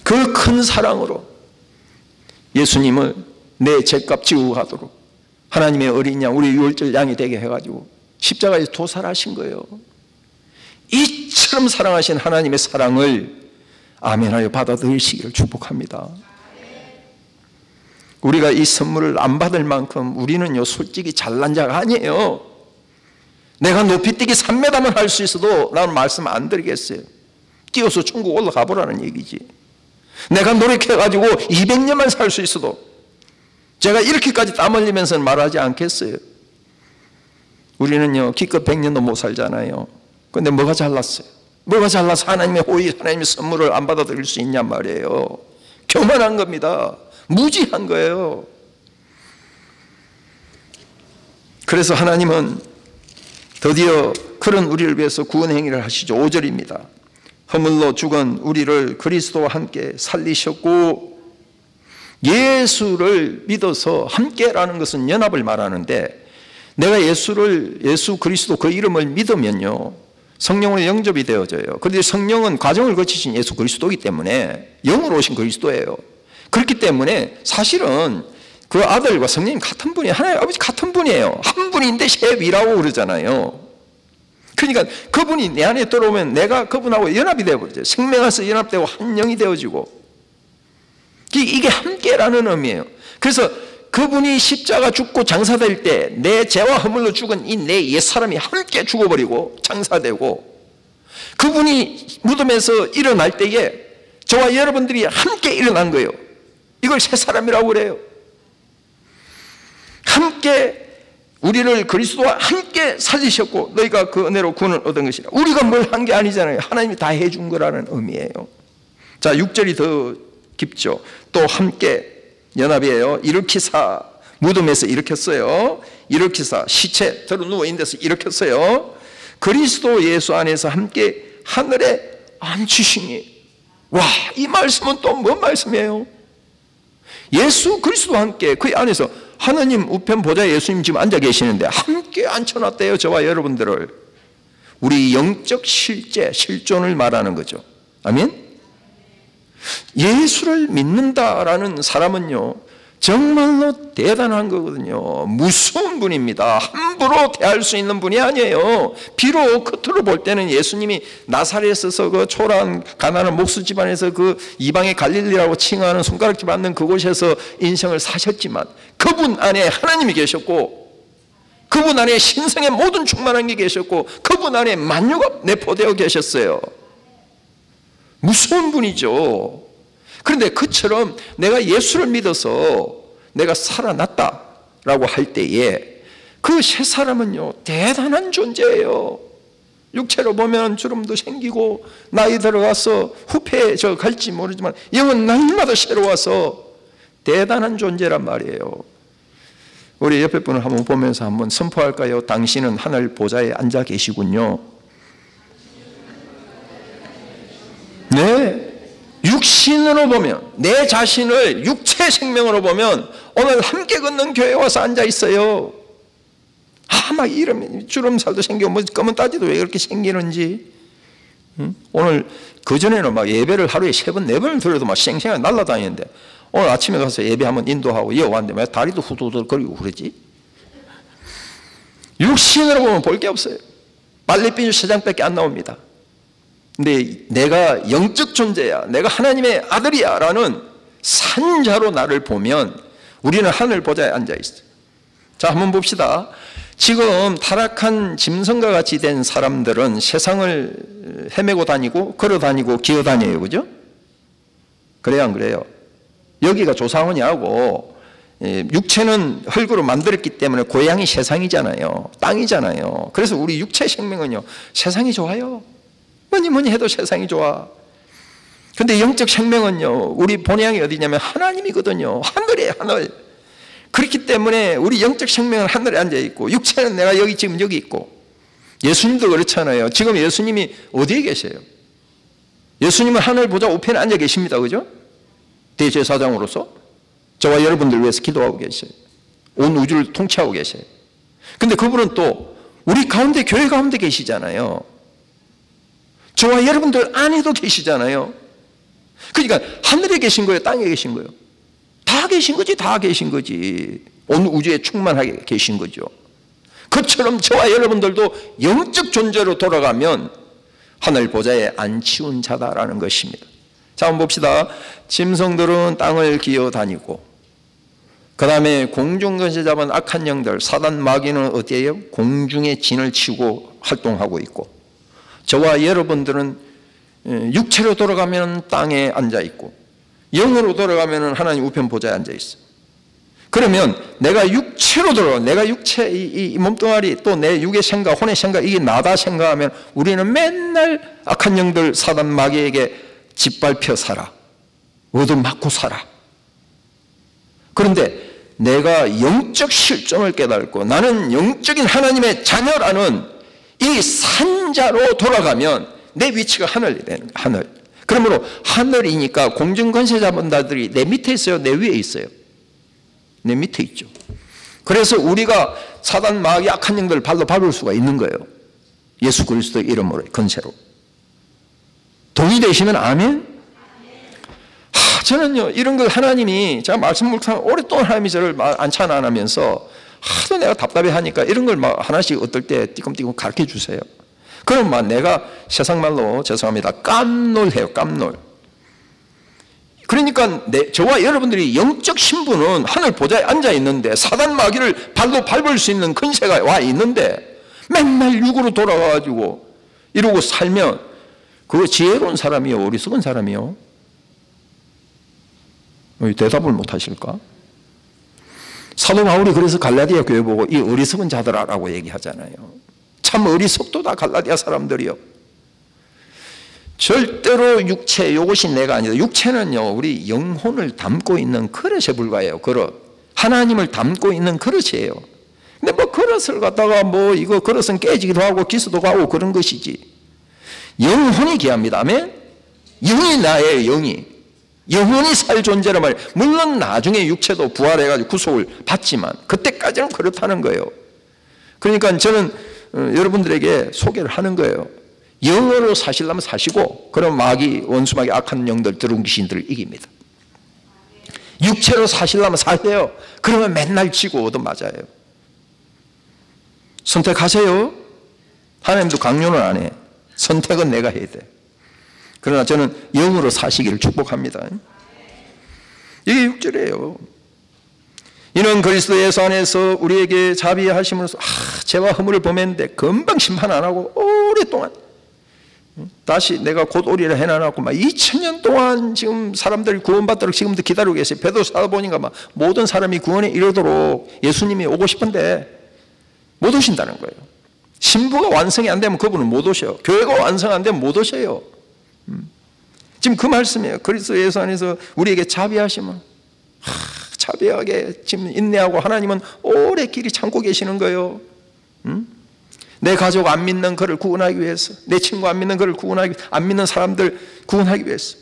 그 큰 사랑으로 예수님을 내 죄값 지고 가도록 하나님의 어린 양, 우리 유월절 양이 되게 해가지고 십자가에서 도살하신 거예요. 이처럼 사랑하신 하나님의 사랑을 아멘하여 받아들이시기를 축복합니다. 우리가 이 선물을 안 받을 만큼 우리는요, 솔직히 잘난 자가 아니에요. 내가 높이뛰기 3m만 할 수 있어도 나는 말씀 안 드리겠어요. 뛰어서 천국 올라가 보라는 얘기지. 내가 노력해가지고 200년만 살 수 있어도 제가 이렇게까지 땀 흘리면서 말하지 않겠어요. 우리는요, 기껏 100년도 못 살잖아요. 그런데 뭐가 잘났어요? 뭐가 잘나서 하나님의 호의, 하나님의 선물을 안 받아들일 수 있냔 말이에요. 교만한 겁니다. 무지한 거예요. 그래서 하나님은 드디어 그런 우리를 위해서 구원 행위를 하시죠. 5절입니다. 허물로 죽은 우리를 그리스도와 함께 살리셨고, 예수를 믿어서 함께라는 것은 연합을 말하는데, 내가 예수 그리스도 그 이름을 믿으면요, 성령으로 영접이 되어져요. 그런데 성령은 과정을 거치신 예수 그리스도이기 때문에 영으로 오신 그리스도예요. 그렇기 때문에 사실은 그 아들과 성령님 같은 분이, 하나님 아버지 같은 분이에요. 한 분인데 세 위라고 그러잖아요. 그러니까 그분이 내 안에 들어오면 내가 그분하고 연합이 되어버리죠. 생명에서 연합되고 한 영이 되어지고, 이게 함께라는 의미예요. 그래서 그분이 십자가 죽고 장사될 때 내 죄와 허물로 죽은 이 내 옛사람이 함께 죽어버리고 장사되고, 그분이 무덤에서 일어날 때에 저와 여러분들이 함께 일어난 거예요. 이걸 새 사람이라고 그래요. 함께 우리를 그리스도와 함께 살리셨고 너희가 그 은혜로 구원을 얻은 것이라. 우리가 뭘 한 게 아니잖아요. 하나님이 다 해준 거라는 의미예요. 자, 6절이 더 깊죠. 또 함께 연합이에요. 일으키사, 무덤에서 일으켰어요. 일으키사, 시체 들어 누워있는 데서 일으켰어요. 그리스도 예수 안에서 함께 하늘에 앉히시니. 와, 이 말씀은 또 뭔 말씀이에요? 예수 그리스도와 함께 그 안에서 하나님 우편 보좌에 예수님 지금 앉아 계시는데 함께 앉혀놨대요. 저와 여러분들을. 우리 영적 실존을 말하는 거죠. 아멘? 예수를 믿는다라는 사람은요, 정말로 대단한 거거든요. 무서운 분입니다. 함부로 대할 수 있는 분이 아니에요. 비록 겉으로 볼 때는 예수님이 나사렛에서 그 초라한 가난한 목수 집안에서 그 이방의 갈릴리라고 칭하는 손가락질 받는 그곳에서 인생을 사셨지만 그분 안에 하나님이 계셨고, 그분 안에 신성의 모든 충만한 게 계셨고, 그분 안에 만유가 내포되어 계셨어요. 무서운 분이죠. 그런데 그처럼 내가 예수를 믿어서 내가 살아났다라고 할 때에 그 새 사람은요, 대단한 존재예요. 육체로 보면 주름도 생기고 나이 들어가서 후패에 갈지 모르지만 영은 날마다 새로워서 대단한 존재란 말이에요. 우리 옆에 분을 한번 보면서 한번 선포할까요? 당신은 하늘 보좌에 앉아 계시군요. 네, 육신으로 보면, 내 자신을 육체 생명으로 보면 오늘 함께 걷는 교회에 와서 앉아 있어요. 막 이러면 주름살도 생기고 뭐 검은 따지도 왜 그렇게 생기는지. 오늘 그전에는 막 예배를 하루에 3번 4번을 들어도 막 쌩쌩하게 날아다니는데 오늘 아침에 가서 예배 한번 인도하고 이어왔는데 왜 다리도 후두둑거리고 그러지? 육신으로 보면 볼 게 없어요. 빨래비누 3장밖에 안 나옵니다. 근데 내가 영적 존재야, 내가 하나님의 아들이야 라는 산자로 나를 보면 우리는 하늘 보좌에 앉아 있어요. 자, 한번 봅시다. 지금 타락한 짐승과 같이 된 사람들은 세상을 헤매고 다니고 걸어 다니고 기어 다녀요. 그죠? 그래요, 안 그래요? 여기가 조상원이하고 육체는 흙으로 만들었기 때문에 고향이 세상이잖아요. 땅이잖아요. 그래서 우리 육체 생명은요, 세상이 좋아요. 뭐니 해도 세상이 좋아. 근데 영적 생명은요, 우리 본향이 어디냐면 하나님이거든요. 하늘이에요, 하늘. 그렇기 때문에 우리 영적 생명은 하늘에 앉아있고 육체는 내가 지금 여기 있고, 예수님도 그렇잖아요. 지금 예수님이 어디에 계세요? 예수님은 하늘 보좌 우편에 앉아 계십니다. 그죠? 대제사장으로서 저와 여러분들 위해서 기도하고 계세요. 온 우주를 통치하고 계세요. 근데 그분은 또 우리 가운데, 교회 가운데 계시잖아요. 저와 여러분들 안에도 계시잖아요. 그러니까 하늘에 계신 거예요, 땅에 계신 거예요? 다 계신 거지, 다 계신 거지. 온 우주에 충만하게 계신 거죠. 그처럼 저와 여러분들도 영적 존재로 돌아가면 하늘 보좌에 앉히운 자다라는 것입니다. 자, 한번 봅시다. 짐승들은 땅을 기어 다니고, 그 다음에 공중권세 잡은 악한 영들, 사단 마귀는 어디에요? 공중에 진을 치고 활동하고 있고, 저와 여러분들은 육체로 돌아가면 땅에 앉아 있고, 영으로 돌아가면 하나님 우편 보좌에 앉아 있어. 그러면 내가 육체로 돌아가, 내가 육체 이 몸뚱아리, 또 내 육의 생각, 혼의 생각, 이게 나다 생각하면 우리는 맨날 악한 영들, 사단 마귀에게 짓밟혀 살아, 얻어맞고 살아. 그런데 내가 영적 실존을 깨닫고 나는 영적인 하나님의 자녀라는 이 산자로 돌아가면 내 위치가 하늘이 되는 거야, 하늘. 그러므로 하늘이니까 공중권세 잡은 자들이 내 밑에 있어요, 내 위에 있어요? 내 밑에 있죠. 그래서 우리가 사단 마귀 악한 영들을 발로 밟을 수가 있는 거예요. 예수 그리스도의 이름으로, 권세로. 동의되시면 아멘? 저는요, 이런 걸 하나님이, 제가 말씀 묵상 오랫동안 하나님이 저를 안찬 안 하면서 하도 내가 답답해 하니까 이런 걸 막 하나씩 어떨 때 띠끔띠끔 가르쳐 주세요. 그럼 막 내가 세상 말로 죄송합니다, 깜놀해요, 깜놀. 그러니까 저와 여러분들이 영적 신분은 하늘 보좌에 앉아 있는데 사단 마귀를 발로 밟을 수 있는 권세가 와 있는데 맨날 육으로 돌아가가지고 이러고 살면 그거 지혜로운 사람이요, 어리석은 사람이요? 대답을 못 하실까? 사도 바울이 그래서 갈라디아 교회 보고 이 어리석은 자들아라고 얘기하잖아요. 참 어리석도다 갈라디아 사람들이요. 절대로 육체, 이것이 내가 아니다. 육체는요, 우리 영혼을 담고 있는 그릇에 불과해요. 그릇. 하나님을 담고 있는 그릇이에요. 근데 뭐 그릇을 갖다가 뭐 이거 그릇은 깨지기도 하고 기수도 가고 그런 것이지. 영혼이 귀합니다. 아멘? 영이 나예요, 영이. 영혼이 살 존재란 말이에요. 물론 나중에 육체도 부활해가지고 구속을 받지만 그때까지는 그렇다는 거예요. 그러니까 저는 여러분들에게 소개를 하는 거예요. 영으로 사시려면 사시고, 그럼 마귀, 원수 마귀, 악한 영들, 더러운 귀신들을 이깁니다. 육체로 사시려면 사세요. 그러면 맨날 지고 얻어맞아요. 선택하세요. 하나님도 강요는 안 해. 선택은 내가 해야 돼. 그러나 저는 영으로 사시기를 축복합니다. 이게 6절이에요. 이는 그리스도 예수 안에서 우리에게 자비하심으로써 죄와 허물을 범했는데 금방 심판 안 하고 오랫동안 다시 내가 곧 오리라 해놔놓고 막 2000년 동안 지금 사람들이 구원받도록 지금도 기다리고 계세요. 베드로서 보니까 막 모든 사람이 구원에 이르도록 예수님이 오고 싶은데 못 오신다는 거예요. 신부가 완성이 안 되면 그분은 못 오셔요. 교회가 완성 안 되면 못 오셔요. 지금 그 말씀이에요. 그리스도 예수 안에서 우리에게 자비하시면 자비하게 지금 인내하고 하나님은 오래 길이 참고 계시는 거예요. 내 가족 안 믿는 그를 구원하기 위해서, 내 친구 안 믿는 그를 구원하기 위해서, 안 믿는 사람들 구원하기 위해서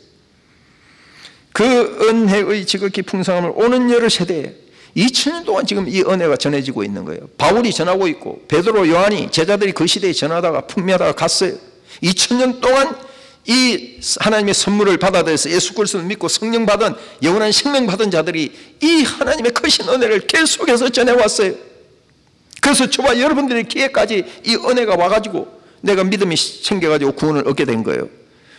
그 은혜의 지극히 풍성함을 오는 여러 세대에 2000년 동안 지금 이 은혜가 전해지고 있는 거예요. 바울이 전하고 있고 베드로, 요한이 제자들이 그 시대에 전하다가 풍미하다가 갔어요. 2000년 동안 이 하나님의 선물을 받아들여서 예수 그리스도를 믿고 성령 받은 영원한 생명 받은 자들이 이 하나님의 크신 은혜를 계속해서 전해왔어요. 그래서 저와 여러분들의 기회까지 이 은혜가 와가지고 내가 믿음이 생겨가지고 구원을 얻게 된 거예요.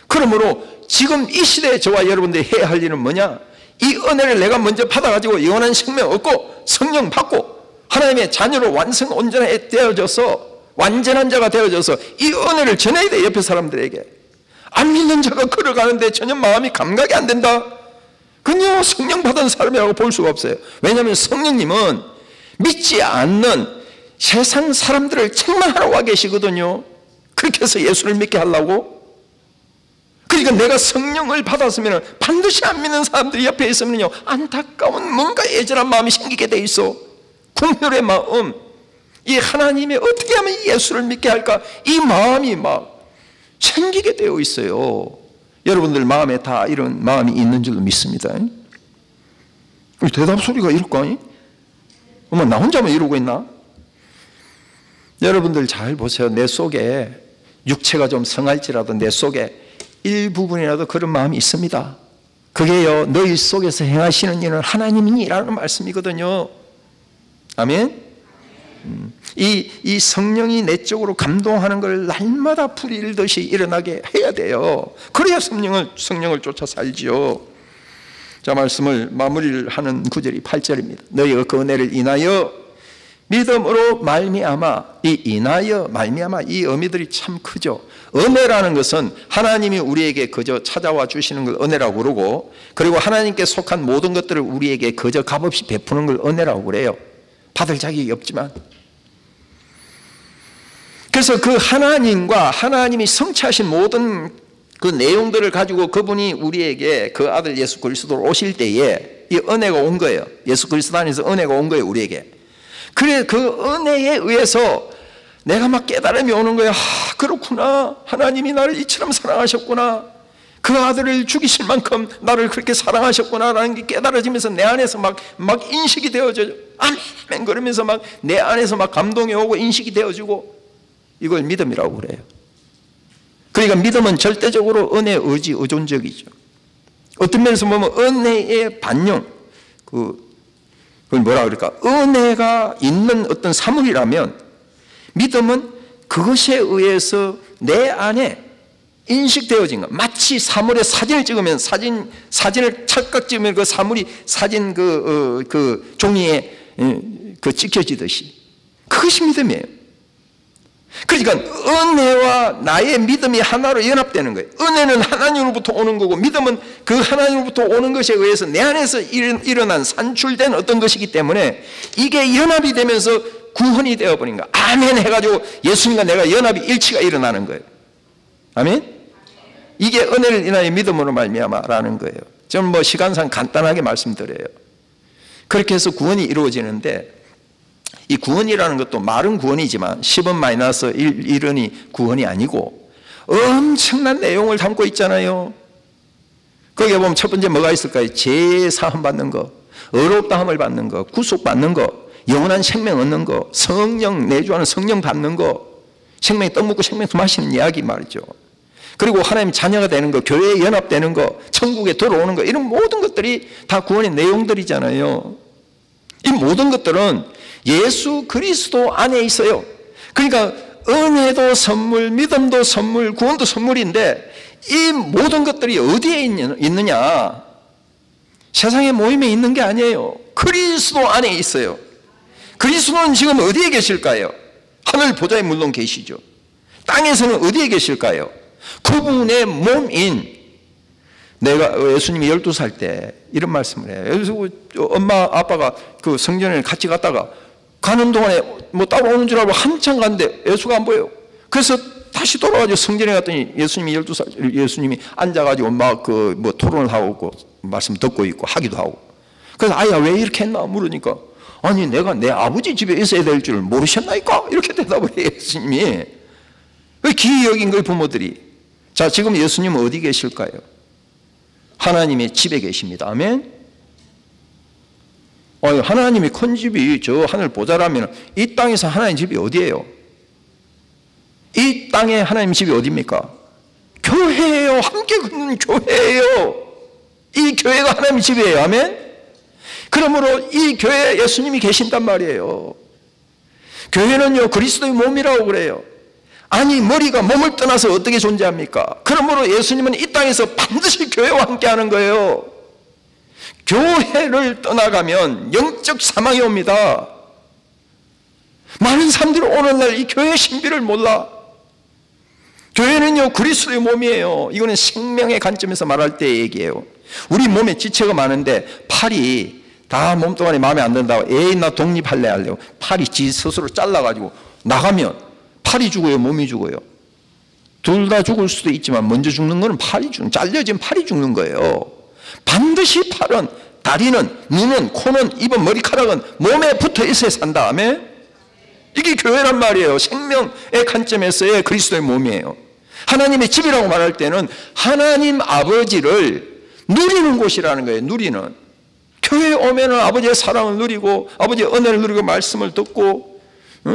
그러므로 지금 이 시대에 저와 여러분들이 해야 할 일은 뭐냐? 이 은혜를 내가 먼저 받아가지고 영원한 생명 얻고 성령 받고 하나님의 자녀로 완성 온전하게 되어져서 완전한 자가 되어져서 이 은혜를 전해야 돼. 옆에 사람들에게. 안 믿는 자가 걸어가는데 전혀 마음이 감각이 안 된다. 그냥 성령 받은 사람이라고 볼 수가 없어요. 왜냐하면 성령님은 믿지 않는 세상 사람들을 책망하러 와 계시거든요. 그렇게 해서 예수를 믿게 하려고. 그러니까 내가 성령을 받았으면 반드시 안 믿는 사람들이 옆에 있으면요 안타까운 뭔가 애절한 마음이 생기게 돼 있어. 궁혈의 마음, 이 하나님이 어떻게 하면 예수를 믿게 할까, 이 마음이 막 생기게 되어 있어요. 여러분들 마음에 다 이런 마음이 있는 줄로 믿습니다. 대답 소리가 이럴 거 아니? 어머, 나 혼자만 이러고 있나? 여러분들 잘 보세요. 내 속에 육체가 좀 성할지라도 내 속에 일부분이라도 그런 마음이 있습니다. 그게요 너희 속에서 행하시는 일은 하나님이라는 말씀이거든요. 아멘. 이 성령이 내 쪽으로 감동하는 걸 날마다 불이 일듯이 일어나게 해야 돼요. 그래야 성령을 쫓아 살지요. 자, 말씀을 마무리를 하는 구절이 8절입니다. 너희가 그 은혜를 인하여 믿음으로 말미암아, 이 인하여 말미암아 이 의미들이 참 크죠. 은혜라는 것은 하나님이 우리에게 그저 찾아와 주시는 걸 은혜라고 그러고, 그리고 하나님께 속한 모든 것들을 우리에게 그저 값없이 베푸는 걸 은혜라고 그래요. 받을 자격이 없지만. 그래서 그 하나님과 하나님이 성취하신 모든 그 내용들을 가지고 그분이 우리에게 그 아들 예수 그리스도로 오실 때에 이 은혜가 온 거예요. 예수 그리스도 안에서 은혜가 온 거예요, 우리에게. 그래, 그 은혜에 의해서 내가 막 깨달음이 오는 거예요. 아, 그렇구나. 하나님이 나를 이처럼 사랑하셨구나. 그 아들을 죽이실 만큼 나를 그렇게 사랑하셨구나라는 게 깨달아지면서 내 안에서 막 인식이 되어져요. 아멘 그러면서 막 내 안에서 막 감동이 오고 인식이 되어지고, 이걸 믿음이라고 그래요. 그러니까 믿음은 절대적으로 은혜의 의지, 의존적이죠. 어떤 면에서 보면 은혜의 반영, 그걸 뭐라 그럴까? 은혜가 있는 어떤 사물이라면 믿음은 그것에 의해서 내 안에 인식되어진 것. 마치 사물에 사진을 찍으면 사진을 찰칵 찍으면 그 사물이 사진 그 종이에 찍혀지듯이, 그것이 믿음이에요. 그러니까 은혜와 나의 믿음이 하나로 연합되는 거예요. 은혜는 하나님으로부터 오는 거고, 믿음은 그 하나님으로부터 오는 것에 의해서 내 안에서 일어난 산출된 어떤 것이기 때문에 이게 연합이 되면서 구원이 되어버린 거야. 아멘 해가지고 예수님과 내가 연합이 일치가 일어나는 거예요. 아멘. 이게 은혜를 인하여 믿음으로 말미암아라는 거예요. 저는 뭐 시간상 간단하게 말씀드려요. 그렇게 해서 구원이 이루어지는데, 이 구원이라는 것도 말은 구원이지만 10-1이 구원이 아니고 엄청난 내용을 담고 있잖아요. 거기에 보면 첫 번째 뭐가 있을까요? 제사함 받는 거, 의롭다함을 받는 거, 구속받는 거, 영원한 생명 얻는 거, 성령 내주하는 성령 받는 거, 생명의 떡 먹고 생명수 마시는 이야기 말이죠. 그리고 하나님 자녀가 되는 거, 교회에 연합되는 거, 천국에 들어오는 거, 이런 모든 것들이 다 구원의 내용들이잖아요. 이 모든 것들은 예수 그리스도 안에 있어요. 그러니까 은혜도 선물, 믿음도 선물, 구원도 선물인데 이 모든 것들이 어디에 있느냐? 세상의 모임에 있는 게 아니에요. 그리스도 안에 있어요. 그리스도는 지금 어디에 계실까요? 하늘 보좌에 물론 계시죠. 땅에서는 어디에 계실까요? 그분의 몸인, 내가 예수님이 12살 때 이런 말씀을 해요. 그래서 엄마 아빠가 그 성전에 같이 갔다가 가는 동안에 뭐 따라오는 줄 알고 한참 갔는데 예수가 안 보여요. 그래서 다시 돌아가지고 성전에 갔더니 예수님이 12살 예수님이 앉아가지고 막 그 뭐 토론을 하고 말씀 듣고 있고 하기도 하고. 그래서 아야 왜 이렇게 했나 물으니까, 아니 내가 내 아버지 집에 있어야 될 줄 모르셨나이까? 이렇게 대답을 해요, 예수님이. 기이 여긴 거예요, 부모들이. 자, 지금 예수님은 어디 계실까요? 하나님의 집에 계십니다. 아멘. 하나님이 큰 집이 저 하늘 보좌라면 이 땅에서 하나님 집이 어디예요? 이 땅에 하나님 집이 어디입니까? 교회예요. 예수님하고 함께 걷는 교회예요. 이 교회가 하나님의 집이에요. 아멘? 그러므로 이 교회에 예수님이 계신단 말이에요. 교회는요, 그리스도의 몸이라고 그래요. 아니, 머리가 몸을 떠나서 어떻게 존재합니까? 그러므로 예수님은 이 땅에서 반드시 교회와 함께 하는 거예요. 교회를 떠나가면 영적 사망이 옵니다. 많은 사람들이 오늘날 이 교회의 신비를 몰라. 교회는요, 그리스도의 몸이에요. 이거는 생명의 관점에서 말할 때의 얘기예요. 우리 몸에 지체가 많은데 팔이 다 몸동안이 마음에 안 든다고 에이 나 독립할래 하려고 팔이 지 스스로 잘라가지고 나가면 팔이 죽어요, 몸이 죽어요? 둘 다 죽을 수도 있지만 먼저 죽는 거는 잘려진 팔이 죽는 거예요. 반드시 팔은, 다리는, 눈은, 코는, 입은, 머리카락은 몸에 붙어 있어야 산다. 아멘? 이게 교회란 말이에요. 생명의 관점에서의 그리스도의 몸이에요. 하나님의 집이라고 말할 때는 하나님 아버지를 누리는 곳이라는 거예요. 누리는. 교회에 오면은 아버지의 사랑을 누리고 아버지의 은혜를 누리고 말씀을 듣고,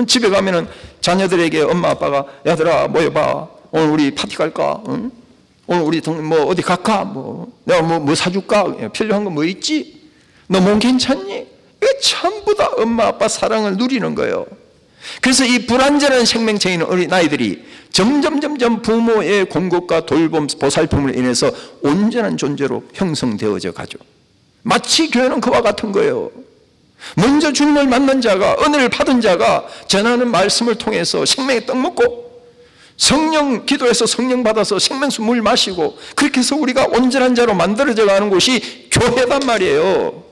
집에 가면은 자녀들에게 엄마 아빠가 야들아 모여봐, 오늘 우리 파티 갈까? 오늘 우리 뭐 어디 갈까? 내가 뭐 사줄까? 필요한 거 뭐 있지? 너 몸 괜찮니? 이거 전부 다 엄마 아빠 사랑을 누리는 거예요. 그래서 이 불완전한 생명체에 있는 어린아이들이 점점 부모의 공급과 돌봄, 보살핌을 인해서 온전한 존재로 형성되어져 가죠. 마치 교회는 그와 같은 거예요. 먼저 주님을 만난 자가, 은혜를 받은 자가 전하는 말씀을 통해서 생명의 떡 먹고 성령 기도해서 성령 받아서 생명수 물 마시고, 그렇게 해서 우리가 온전한 자로 만들어져 가는 곳이 교회단 말이에요.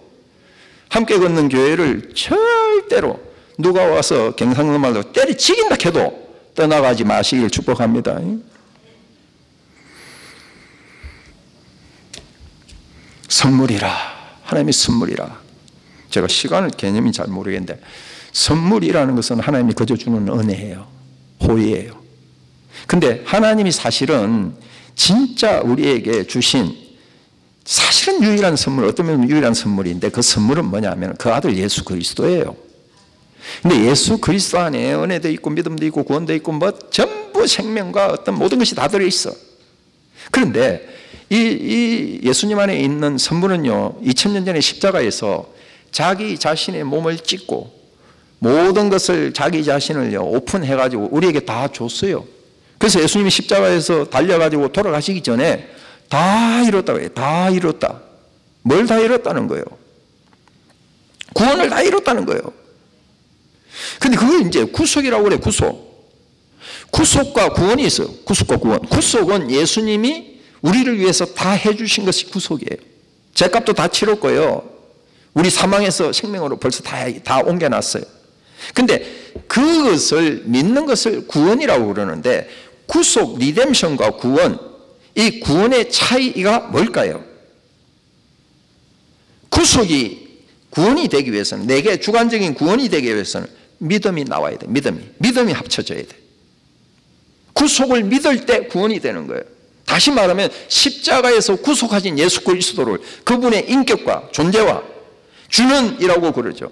함께 걷는 교회를 절대로 누가 와서 경상도 말로 때리치긴다 해도 떠나가지 마시길 축복합니다. 선물이라, 하나님의 선물이라. 제가 시간을 개념이 잘 모르겠는데, 선물이라는 것은 하나님이 거저 주는 은혜예요. 호의예요. 근데 하나님이 사실은 진짜 우리에게 주신 사실은 유일한 선물, 어떤 면은 유일한 선물인데, 그 선물은 뭐냐면 그 아들 예수 그리스도예요. 근데 예수 그리스도 안에 은혜도 있고 믿음도 있고 구원도 있고 뭐 전부 생명과 어떤 모든 것이 다 들어있어. 그런데 이 예수님 안에 있는 선물은요, 2000년 전에 십자가에서 자기 자신의 몸을 찢고 모든 것을, 자기 자신을요 오픈해가지고 우리에게 다 줬어요. 그래서 예수님이 십자가에서 달려가지고 돌아가시기 전에 다 이뤘다고 해요. 다 이뤘다. 뭘 다 이뤘다는 거예요? 구원을 다 이뤘다는 거예요. 근데 그걸 이제 구속이라고 그래. 구속과 구원이 있어요. 구속과 구원. 구속은 예수님이 우리를 위해서 다 해주신 것이 구속이에요. 죄값도 다 치렀고요, 우리 사망에서 생명으로 벌써 다 옮겨놨어요. 근데 그것을 믿는 것을 구원이라고 그러는데, 구속, 리뎀션과 구원, 이 구원의 차이가 뭘까요? 구원이 되기 위해서는, 내게 주관적인 구원이 되기 위해서는 믿음이 나와야 돼. 믿음이 합쳐져야 돼. 구속을 믿을 때 구원이 되는 거예요. 다시 말하면 십자가에서 구속하신 예수 그리스도를, 그분의 인격과 존재와 주는 이라고 그러죠.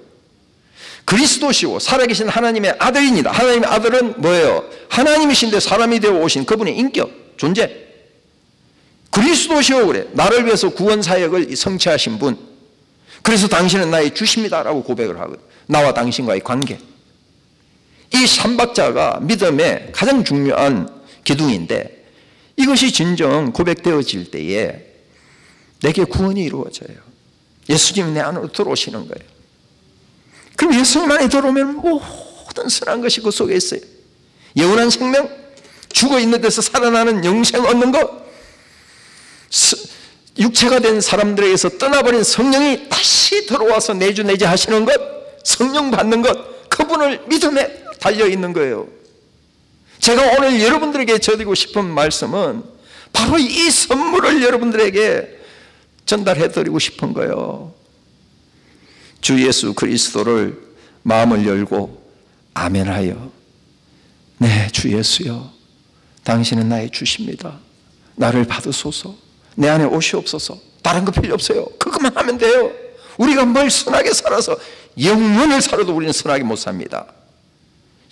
그리스도시고 살아계신 하나님의 아들입니다. 하나님의 아들은 뭐예요? 하나님이신데 사람이 되어 오신 그분의 인격, 존재. 그리스도시오 그래. 나를 위해서 구원 사역을 성취하신 분. 그래서 당신은 나의 주십니다라고 고백을 하거든. 나와 당신과의 관계. 이 삼박자가 믿음의 가장 중요한 기둥인데, 이것이 진정 고백되어질 때에 내게 구원이 이루어져요. 예수님이 내 안으로 들어오시는 거예요. 그럼 예수님 안에 들어오면 모든 선한 것이 그 속에 있어요. 영원한 생명, 죽어 있는 데서 살아나는 영생 얻는 것, 육체가 된 사람들에게서 떠나버린 성령이 다시 들어와서 내주 내재 하시는 것, 성령 받는 것, 그분을 믿음에 달려있는 거예요. 제가 오늘 여러분들에게 전하고 싶은 말씀은 바로 이 선물을 여러분들에게 전달해드리고 싶은 거예요. 주 예수 그리스도를 마음을 열고 아멘하여, 네, 주 예수여, 당신은 나의 주십니다. 나를 받으소서. 내 안에 오시옵소서. 다른 거 필요 없어요. 그것만 하면 돼요. 우리가 뭘 선하게 살아서 영원을 살아도 우리는 선하게 못 삽니다.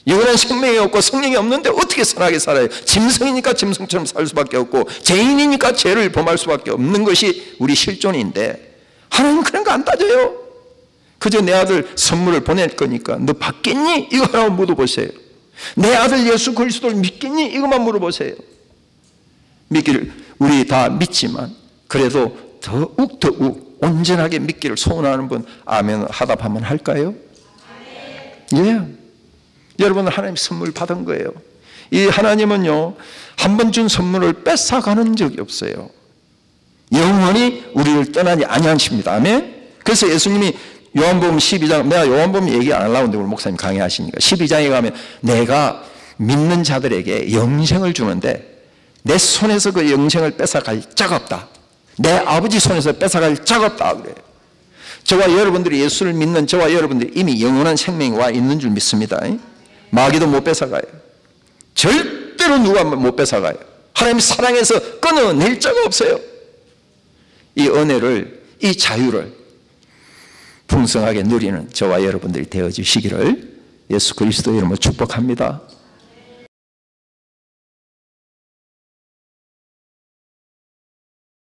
영원한 생명이 없고 성령이 없는데 어떻게 선하게 살아요? 짐승이니까 짐승처럼 살 수밖에 없고 죄인이니까 죄를 범할 수밖에 없는 것이 우리 실존인데 하나님은 그런 거 안 따져요. 그저 내 아들 선물을 보낼 거니까 너 받겠니? 이거 하나 물어보세요. 내 아들 예수 그리스도를 믿겠니? 이것만 물어보세요. 믿기를 우리 다 믿지만 그래도 더욱 온전하게 믿기를 소원하는 분 아멘 하답하면 할까요? 예. 여러분은 하나님 선물 받은 거예요. 이 하나님은요 한 번 준 선물을 뺏어가는 적이 없어요. 영원히 우리를 떠나지 아니하십니다. 아멘. 그래서 예수님이 요한복음 12장, 내가 요한복음 얘기 안 하려고 하는데 우리 목사님 강의하시니까 12장에 가면 내가 믿는 자들에게 영생을 주는데 내 손에서 그 영생을 뺏어갈 자가 없다. 내 아버지 손에서 뺏어갈 자가 없다 그래요. 저와 여러분들이 예수를 믿는 저와 여러분들이 이미 영원한 생명이 와 있는 줄 믿습니다. 마귀도 못 뺏어가요. 절대로 누가 못 뺏어가요. 하나님 사랑해서 끊어낼 자가 없어요. 이 은혜를, 이 자유를 풍성하게 누리는 저와 여러분들이 되어주시기를 예수 그리스도 이름으로 축복합니다.